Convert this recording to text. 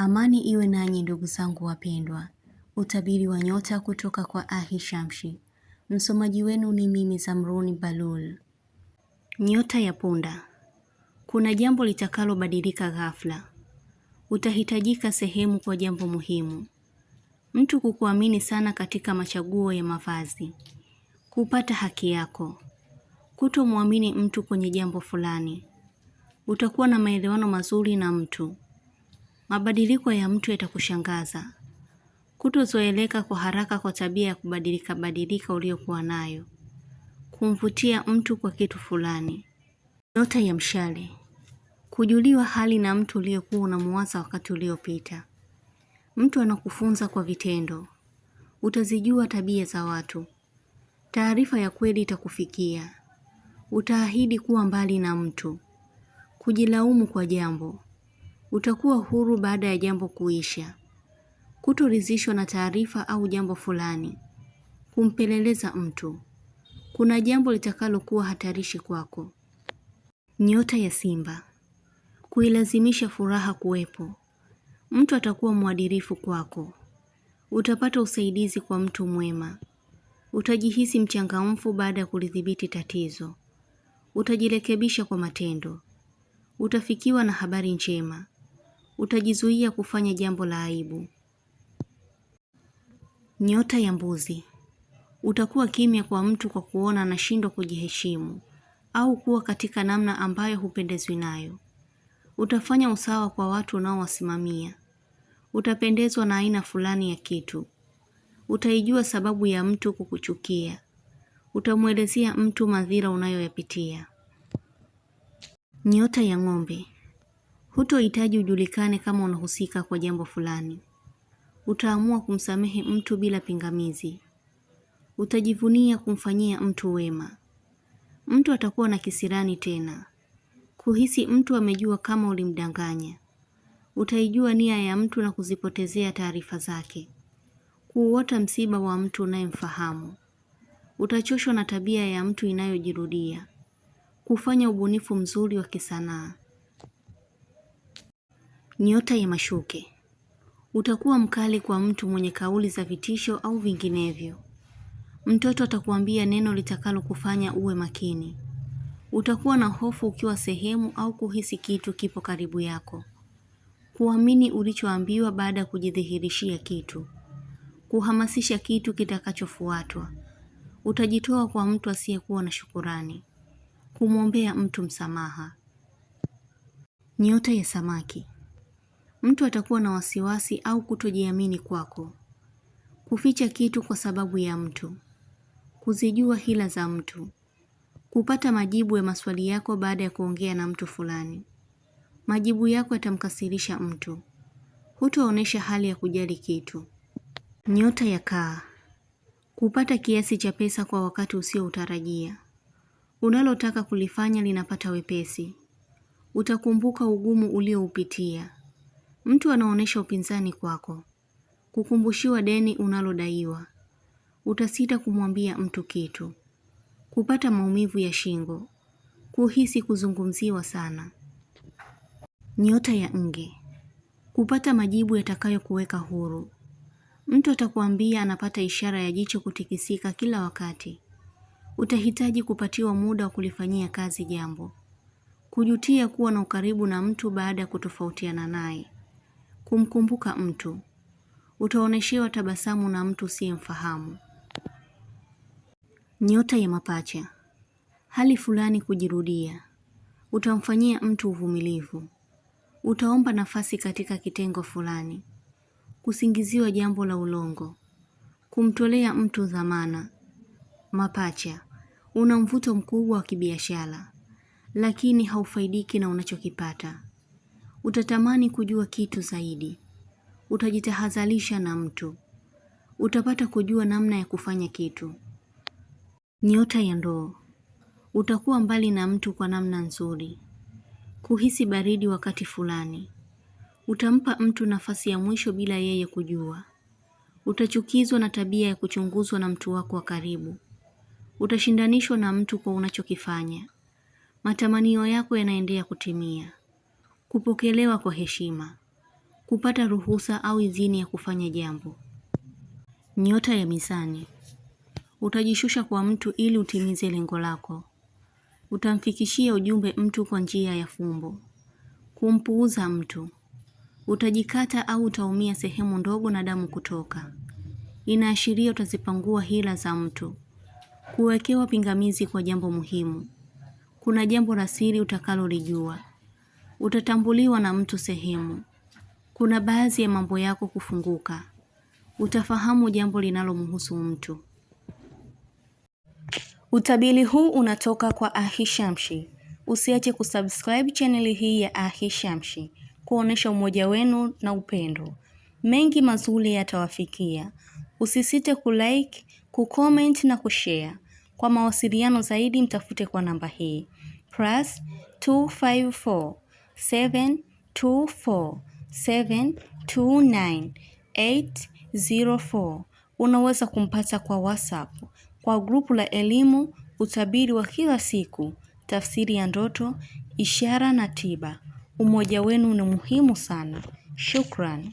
Amani iwe nanyi ndugu zangu wapendwa. Utabiri wa nyota kutoka kwa Ahi Shamshi. Msomaji wenu ni mimi Zamruni Balul. Nyota ya punda. Kuna jambo litakalobadilika ghafla. Utahitajika sehemu kwa jambo muhimu. Mtu kukuamini sana katika machaguo ya mavazi. Kupata haki yako. Kutomwamini mtu kwenye jambo fulani. Utakuwa na maelewano mazuri na mtu. Mabadiliko ya mtu yatakushangaza. Kutozoeleka kwa haraka kwa tabia ya kubadilika uliokuwa nayo. Kumvutia mtu kwa kitu fulani. Nyota ya mshale. Kujuliwa hali na mtu uliokuwa unamuwaza wakati uliopita. Mtu anakufunza kwa vitendo. Utazijua tabia za watu. Taarifa ya kweli itakufikia. Utaahidi kuwa mbali na mtu. Kujilaumu kwa jambo. Utakuwa huru baada ya jambo kuisha. Kutoridhishwa na taarifa au jambo fulani. Kumpeleleza mtu. Kuna jambo litakalokuwa hatarishi kwako. Nyota ya simba. Kuilazimisha furaha kuwepo. Mtu atakuwa mwadilifu kwako. Utapata usaidizi kwa mtu mwema. Utajihisi mchangamfu baada ya kulidhibiti tatizo. Utajirekebisha kwa matendo. Utafikiwa na habari njema. Utajizuia kufanya jambo la aibu. Nyota ya mbuzi. Utakuwa kimya kwa mtu kwa kuona anashindwa kujiheshimu au kuwa katika namna ambayo hupendezwi nayo. Utafanya usawa kwa watu unaowasimamia. Utapendezwa na aina fulani ya kitu. Utaijua sababu ya mtu kukuchukia. Utamwelezea mtu madhira unayoyapitia. Nyota ya ng'ombe. Hutohitaji ujulikane kama unahusika kwa jambo fulani. Utaamua kumsamehe mtu bila pingamizi. Utajivunia kumfanyia mtu wema. Mtu atakuwa na kisirani tena. Kuhisi mtu amejua kama ulimdanganya. Utaijua nia ya mtu na kuzipotezea taarifa zake. Kuuota msiba wa mtu unayemfahamu. Utachoshwa na tabia ya mtu inayojirudia. Kufanya ubunifu mzuri wa kisanaa. Nyota ya mashuke. Utakuwa mkali kwa mtu mwenye kauli za vitisho au vinginevyo. Mtoto atakuambia neno litakalo kufanya uwe makini. Utakuwa na hofu ukiwa sehemu au kuhisi kitu kipo karibu yako. Kuamini ulichoambiwa baada ya kujidhihirishia kitu. Kuhamasisha kitu kitakachofuatwa. Utajitoa kwa mtu asiyekuwa na shukurani. Kumwombea mtu msamaha. Nyota ya samaki. Mtu atakuwa na wasiwasi au kutojiamini kwako. Kuficha kitu kwa sababu ya mtu. Kuzijua hila za mtu. Kupata majibu ya maswali yako baada ya kuongea na mtu fulani. Majibu yako yatamkasirisha mtu. Hutaonesha hali ya kujali kitu. Nyota ya kaa. Kupata kiasi cha pesa kwa wakati usioutarajia. Unalotaka kulifanya linapata wepesi. Utakumbuka ugumu ulioupitia. Mtu anaonesha upinzani kwako. Kukumbushiwa deni unalodaiwa. Utasita kumwambia mtu kitu. Kupata maumivu ya shingo. Kuhisi kuzungumziwa sana. Nyota ya nge. Kupata majibu yatakayokuweka huru. Mtu atakuambia anapata ishara ya jicho kutikisika kila wakati. Utahitaji kupatiwa muda wa kulifanyia kazi jambo. Kujutia kuwa na ukaribu na mtu baada ya kutofautiana naye. Kumkumbuka mtu. Utaoneshewa tabasamu na mtu usiyemfahamu. Nyota ya mapacha. Hali fulani kujirudia. Utamfanyia mtu uvumilivu. Utaomba nafasi katika kitengo fulani. Kusingiziwa jambo la ulongo. Kumtolea mtu dhamana. Mapacha. Una mvuto mkubwa wa kibiashara, lakini haufaidiki na unachokipata. Utatamani kujua kitu zaidi. Utajitahadharisha na mtu. Utapata kujua namna ya kufanya kitu. Nyota ya ndoo. Utakuwa mbali na mtu kwa namna nzuri. Kuhisi baridi wakati fulani. Utampa mtu nafasi ya mwisho bila yeye kujua. Utachukizwa na tabia ya kuchunguzwa na mtu wako wa karibu. Utashindanishwa na mtu kwa unachokifanya. Matamanio yako yanaendelea kutimia. Kupokelewa kwa heshima. kupata ruhusa au idhini ya kufanya jambo. Nyota ya Mizani. Utajishusha kwa mtu ili utimize lengo lako. Utamfikishia ujumbe mtu kwa njia ya fumbo. Kumpuuza mtu. Utajikata au utaumia sehemu ndogo na damu kutoka. Inaashiria utazipangua hila za mtu. Kuwekewa pingamizi kwa jambo muhimu. Kuna jambo la siri utakalolijua. Utatambuliwa na mtu sehemu. Kuna baadhi ya mambo yako kufunguka. Utafahamu jambo linalomhusu mtu. Utabiri huu unatoka kwa Ahishamshi. Usiache kusubscribe channel hii ya Ahishamshi kuonesha umoja wenu na upendo. Mengi mazuri yatawafikia. Usisite kulike, kucomment na kushare. Kwa mawasiliano zaidi mtafute kwa namba hii +254 724 729 804. Unaweza kumpata kwa WhatsApp, kwa grupu la elimu, utabiri wa kila siku, tafsiri ya ndoto, ishara na tiba. Umoja wenu ni muhimu sana. Shukran.